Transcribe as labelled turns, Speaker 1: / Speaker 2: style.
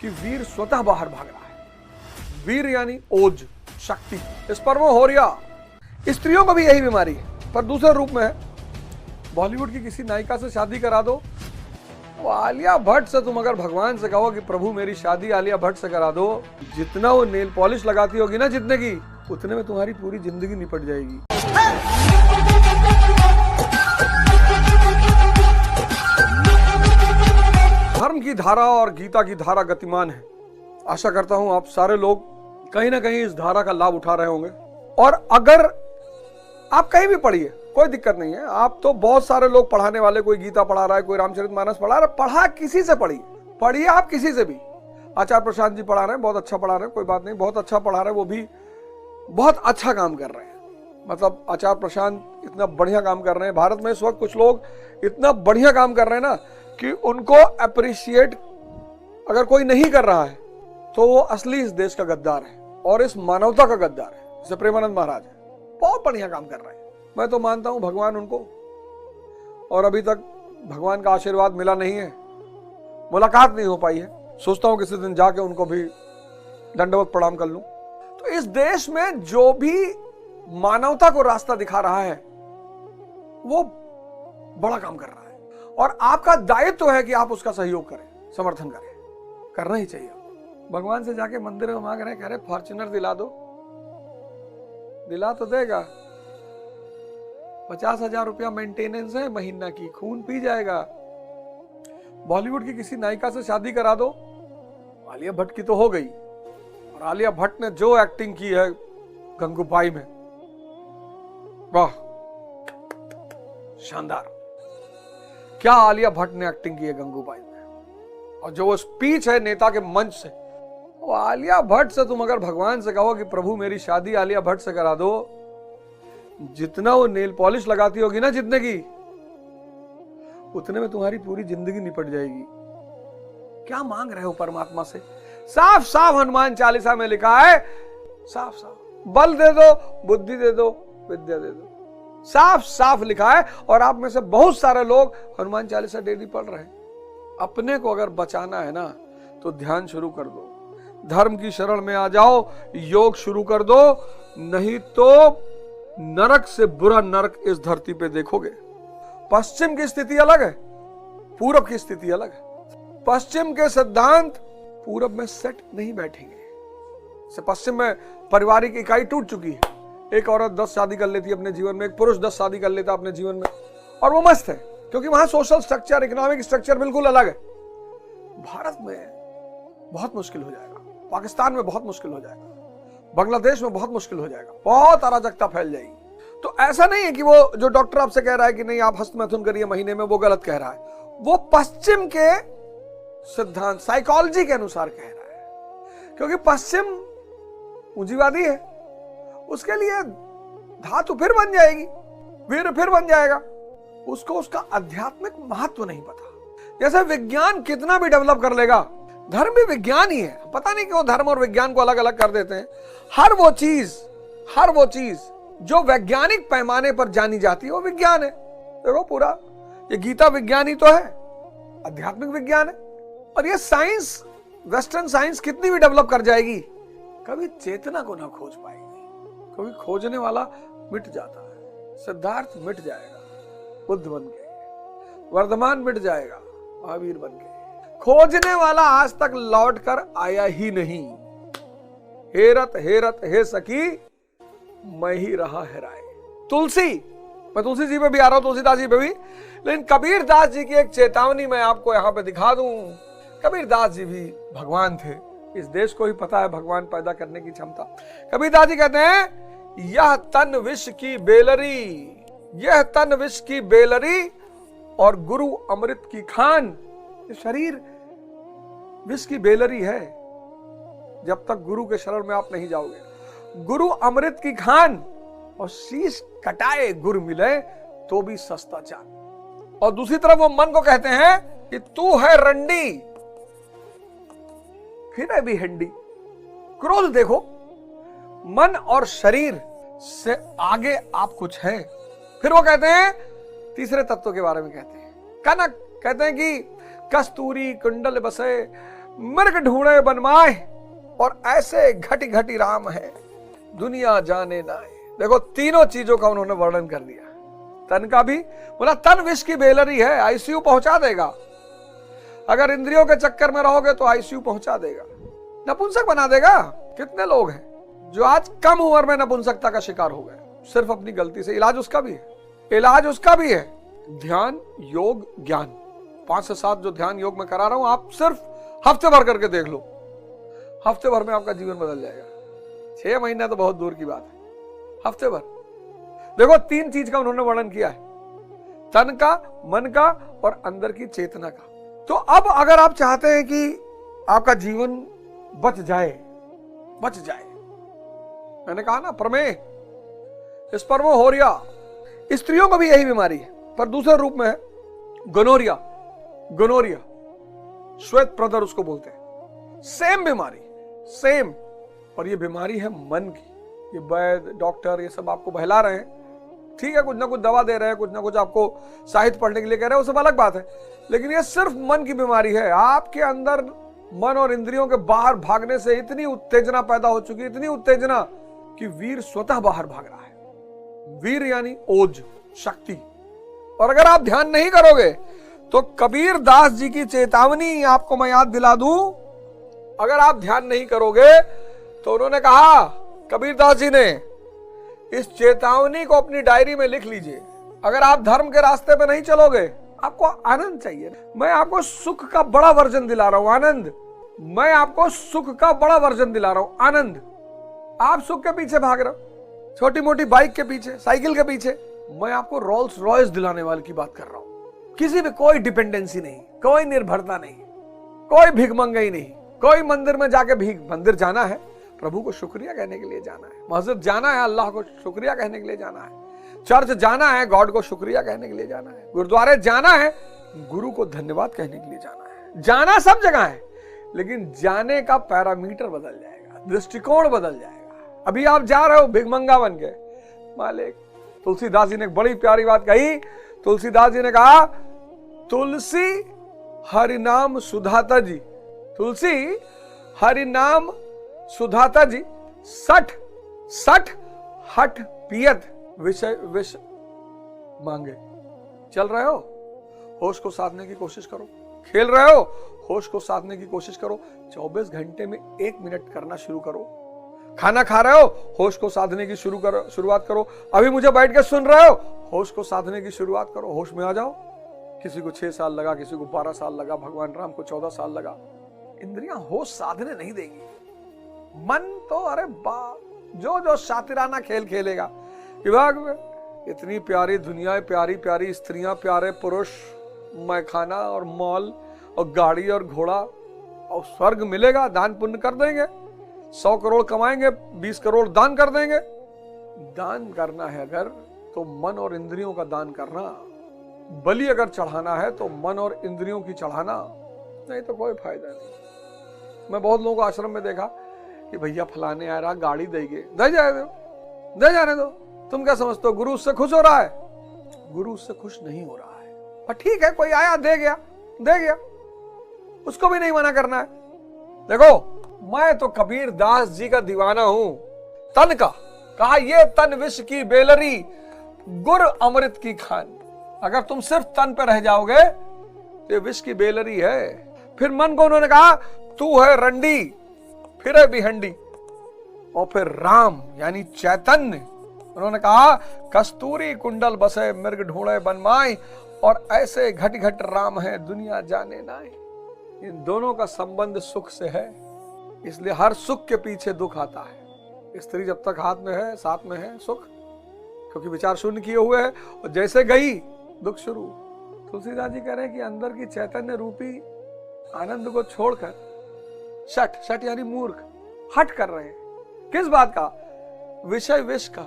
Speaker 1: कि वीर स्वतः बाहर भाग रहा है। वीर यानी ओज, शक्ति। इस पर वो हो रहा। स्त्रियों को भी यही बीमारी है, पर दूसरे रूप में है। बॉलीवुड की किसी नायिका से शादी करा दो, वो आलिया भट्ट से तुम अगर भगवान से कहो कि प्रभु मेरी शादी आलिया भट्ट से करा दो, जितना वो नेल पॉलिश लगाती होगी ना जितने की, उतने में तुम्हारी पूरी जिंदगी निपट जाएगी। धर्म की धारा और गीता की धारा गतिमान है। आशा करता हूं आप सारे लोग कहीं ना कहीं इस धारा का लाभ उठा रहे होंगे। और अगर आप कहीं भी पढ़िए, कोई दिक्कत नहीं है। आप तो बहुत सारे लोग पढ़ाने वाले, कोई गीता पढ़ा रहा है, कोई रामचरितमानस पढ़ा रहा है, पढ़ा किसी से पढ़िए आप किसी से भी। आचार्य प्रशांत जी पढ़ा रहे हैं, बहुत अच्छा पढ़ा रहे हैं, कोई बात नहीं, बहुत अच्छा पढ़ा रहे हैं, वो भी बहुत अच्छा काम कर रहे हैं। मतलब आचार्य प्रशांत इतना बढ़िया काम कर रहे हैं। भारत में इस वक्त कुछ लोग इतना बढ़िया काम कर रहे हैं ना कि उनको अप्रिशिएट अगर कोई नहीं कर रहा है तो वो असली इस देश का गद्दार है और इस मानवता का गद्दार है। जैसे प्रेमानंद महाराज है, बहुत बढ़िया काम कर रहे हैं। मैं तो मानता हूं भगवान उनको, और अभी तक भगवान का आशीर्वाद मिला नहीं है, मुलाकात नहीं हो पाई है। सोचता हूं किसी दिन जाके उनको भी दंडवत प्रणाम कर लूं। तो इस देश में जो भी मानवता को रास्ता दिखा रहा है वो बड़ा काम कर रहा है, और आपका दायित्व है कि आप उसका सहयोग करें, समर्थन करें। करना ही चाहिए। भगवान से जाके मंदिर में मांग रहे हैं, कह रहे फॉर्च्यूनर दिला दो, दिला तो देगा। 50,000 रुपया मेंटेनेंस है महीना की, खून पी जाएगा। बॉलीवुड की किसी नायिका से शादी करा दो, आलिया भट्ट की तो हो गई, और आलिया भट्ट ने जो एक्टिंग की है गंगूबाई में, वाह शानदार। क्या आलिया भट्ट ने एक्टिंग की है गंगूबाई में, और जो वो स्पीच है नेता के मंच से, वो आलिया भट्ट से तुम अगर भगवान से कहो कि प्रभु मेरी शादी आलिया भट्ट से करा दो, जितना वो नेल पॉलिश लगाती होगी ना जितने की, उतने में तुम्हारी पूरी जिंदगी निपट जाएगी। क्या मांग रहे हो परमात्मा से? साफ साफ हनुमान चालीसा में लिखा है, साफ साफ, बल दे दो, बुद्धि दे दो, विद्या दे दो, साफ साफ लिखा है। और आप में से बहुत सारे लोग हनुमान चालीसा डेली पढ़ रहे हैं। अपने को अगर बचाना है ना तो ध्यान शुरू कर दो, धर्म की शरण में आ जाओ, योग शुरू कर दो, नहीं तो नरक से बुरा नरक इस धरती पे देखोगे। पश्चिम की स्थिति अलग है, पूरब की स्थिति अलग है। पश्चिम के सिद्धांत पूरब में सेट नहीं बैठेंगे। पश्चिम में पारिवारिक इकाई टूट चुकी है। एक औरत 10 शादी कर लेती है अपने जीवन में, एक पुरुष 10 शादी कर लेता अपने जीवन में, और वो मस्त है, क्योंकि वहां सोशल स्ट्रक्चर, इकोनॉमिक स्ट्रक्चर बिल्कुल अलग है। भारत में बहुत मुश्किल हो जाएगा, पाकिस्तान में बहुत मुश्किल हो जाएगा, बांग्लादेश में बहुत मुश्किल हो जाएगा, बहुत अराजकता फैल जाएगी। तो ऐसा नहीं है कि वो जो डॉक्टर आपसे कह रहा है कि नहीं आप हस्तमैथुन करिए महीने में, वो गलत कह रहा है। वो पश्चिम के सिद्धांत, साइकोलॉजी के अनुसार कह रहा है, क्योंकि पश्चिम पूंजीवादी है। उसके लिए धातु फिर बन जाएगी, वीर फिर बन जाएगा। उसको उसका आध्यात्मिक महत्व नहीं पता। जैसे विज्ञान कितना भी डेवलप कर लेगा, धर्म भी विज्ञान ही है। पता नहीं क्यों धर्म और विज्ञान को अलग अलग कर देते हैं। हर वो चीज जो वैज्ञानिक पैमाने पर जानी जाती है वो विज्ञान है। देखो पूरा ये गीता विज्ञान ही तो है, आध्यात्मिक विज्ञान है। और ये साइंस, वेस्टर्न साइंस कितनी भी डेवलप कर जाएगी, कभी चेतना को ना खोज पाएगी, क्योंकि खोजने वाला मिट जाता है। सिद्धार्थ मिट जाएगा, बुद्ध बन गए, वर्धमान मिट जाएगा, महावीर बन गए। खोजने वाला आज तक लौट कर आया ही नहीं। हेरत हेरत हे सखी, मैं ही रहा हेराए। तुलसी, मैं तुलसी जी पे भी आ रहा हूं, तुलसीदास जी पे भी, लेकिन कबीर दास जी की एक चेतावनी मैं आपको यहां पे दिखा दूं। कबीर दास जी भी भगवान थे। इस देश को ही पता है भगवान पैदा करने की क्षमता। कबीर दास जी कहते हैं, यह तन विष की बेलरी, यह तन विष की बेलरी और गुरु अमृत की खान। शरीर विष की बेलरी है जब तक गुरु के शरण में आप नहीं जाओगे। गुरु अमृत की खान, और शीश कटाए गुरु मिले तो भी सस्ता चांद। और दूसरी तरफ वो मन को कहते हैं कि तू है रंडी, फिर है भी हंडी। क्रोध देखो, मन और शरीर से आगे आप कुछ है। फिर वो कहते हैं, तीसरे तत्व के बारे में कहते हैं, कनक कहते हैं कि कस्तूरी कुंडल बसे मृग ढूंढे बनमाए और ऐसे घटी घटी राम है दुनिया जाने ना आए। देखो तीनों चीजों का उन्होंने वर्णन कर दिया। तन का भी बोला, तन विष की बेलरी है, आईसीयू पहुंचा देगा। अगर इंद्रियों के चक्कर में रहोगे तो आईसीयू पहुंचा देगा, नपुंसक बना देगा। कितने लोग हैं जो आज कम उम्र में नपुंसकता का शिकार हो गए, सिर्फ अपनी गलती से। इलाज उसका भी है, इलाज उसका भी है, ध्यान, योग, ज्ञान। 5 से 7 जो ध्यान योग में करा रहा हूं, आप सिर्फ हफ्ते भर करके देख लो, हफ्ते भर में आपका जीवन बदल जाएगा। 6 महीने तो बहुत दूर की बात है, हफ्ते भर। देखो 3 चीज का उन्होंने वर्णन किया है, तन का, मन का और अंदर की चेतना का। तो अब अगर आप चाहते हैं कि आपका जीवन बच जाए, मैंने कहा ना प्रमेय, इस परमो होरिया। स्त्रियों को भी यही बीमारी है, पर दूसरे रूप में है, गोनोरिया। श्वेत प्रदर उसको बोलते हैं। सेम बीमारी, सेम। और ये बीमारी है मन की। ये वैद्य, डॉक्टर ये सब आपको बहला रहे हैं, ठीक है, कुछ ना कुछ दवा दे रहे हैं, कुछ ना कुछ आपको साहित्य पढ़ने के लिए कह रहे हैं, वो सब अलग बात है। लेकिन ये सिर्फ मन की बीमारी है। आपके अंदर मन और इंद्रियों के बाहर भागने से इतनी उत्तेजना पैदा हो चुकी है, इतनी उत्तेजना कि वीर स्वतः बाहर भाग रहा है। वीर यानी ओज, शक्ति। और अगर आप ध्यान नहीं करोगे तो कबीर दास जी की चेतावनी आपको मैं याद दिला दूं। अगर आप ध्यान नहीं करोगे तो उन्होंने कहा, कबीर दास जी ने, इस चेतावनी को अपनी डायरी में लिख लीजिए। अगर आप धर्म के रास्ते पे नहीं चलोगे, आपको आनंद चाहिए। मैं आपको सुख का बड़ा वर्जन दिला रहा हूं, आनंद। मैं आपको सुख का बड़ा वर्जन दिला रहा हूं, आनंद। आप सुख के पीछे भाग रहे हो, छोटी मोटी बाइक के पीछे, साइकिल के पीछे। मैं आपको रोल्स रॉयस दिलाने वाले की बात कर रहा हूं। किसी पे कोई डिपेंडेंसी नहीं, कोई निर्भरता नहीं, कोई भिखमंगाई नहीं, कोई मंदिर में जाके मंदिर जाना है, प्रभु को शुक्रिया कहने के लिए जाना है। मस्जिद जाना है, अल्लाह को शुक्रिया कहने के लिए जाना है। चर्च जाना है, गॉड को शुक्रिया कहने के लिए जाना है। गुरुद्वारे जाना है, गुरु को धन्यवाद कहने के लिए जाना है। जाना सब जगह है, लेकिन जाने का पैरामीटर बदल जाएगा, दृष्टिकोण बदल जाएगा। अभी आप जा रहे हो भिखमंगा बन के। मालिक तुलसीदास जी ने एक बड़ी प्यारी बात कही। तुलसीदास जी ने कहा, तुलसी हरिनाम सुधाता जी, तुलसी हरिनाम सुधाता जी, 60 हठ पियत विषय विष मांगे। चल रहे हो, होश को साधने की कोशिश करो। खेल रहे हो, होश को साधने की कोशिश करो। 24 घंटे में 1 मिनट करना शुरू करो। खाना खा रहे हो, होश को साधने की शुरुआत करो। अभी मुझे बैठ के सुन रहे हो, होश को साधने की शुरुआत करो। होश में आ जाओ। किसी को 6 साल लगा, किसी को 12 साल लगा, भगवान राम को 14 साल लगा। इंद्रियां होश साधने नहीं देंगी। मन तो अरे जो शातिराना खेल खेलेगा। विभाग में इतनी प्यारी दुनिया, प्यारी प्यारी स्त्रियां, प्यारे पुरुष, मैखाना और मॉल और गाड़ी और घोड़ा, और स्वर्ग मिलेगा। दान पुण्य कर देंगे, 100 करोड़ कमाएंगे, 20 करोड़ दान कर देंगे। दान करना है अगर, तो मन और इंद्रियों का दान करना। बलि अगर चढ़ाना है तो मन और इंद्रियों की चढ़ाना, नहीं तो कोई फायदा नहीं। मैं बहुत लोगों को आश्रम में देखा कि भैया फलाने आ रहा, गाड़ी देंगे, दे जाने दो। तुम क्या समझते हो गुरु उससे खुश हो रहा है? गुरु उससे खुश नहीं हो रहा है। पर ठीक है, कोई आया दे गया, उसको भी नहीं मना करना है। देखो मैं तो कबीर दास जी का दीवाना हूं। तन का कहा, ये तन विष की बेलरी, गुर अमृत की खान। अगर तुम सिर्फ तन पे रह जाओगे तो ये विष की बेलरी है। फिर मन को उन्होंने कहा, तू है रंडी, फिर है बिहंडी। और फिर राम यानी चैतन्य, उन्होंने कहा, कस्तूरी कुंडल बसे मृग ढूंढे बनमाई, और ऐसे घट घट राम है दुनिया जाने नाई। इन दोनों का संबंध सुख से है, इसलिए हर सुख के पीछे दुख आता है। स्त्री जब तक हाथ में है, साथ में है सुख, क्योंकि विचार शून्य किए हुए है, और जैसे गई दुख शुरू। तुलसीदास जी कह रहे हैं कि अंदर की चैतन्य रूपी आनंद को छोड़कर शट यानी मूर्ख हट कर रहे हैं। किस बात का? विषय विष का।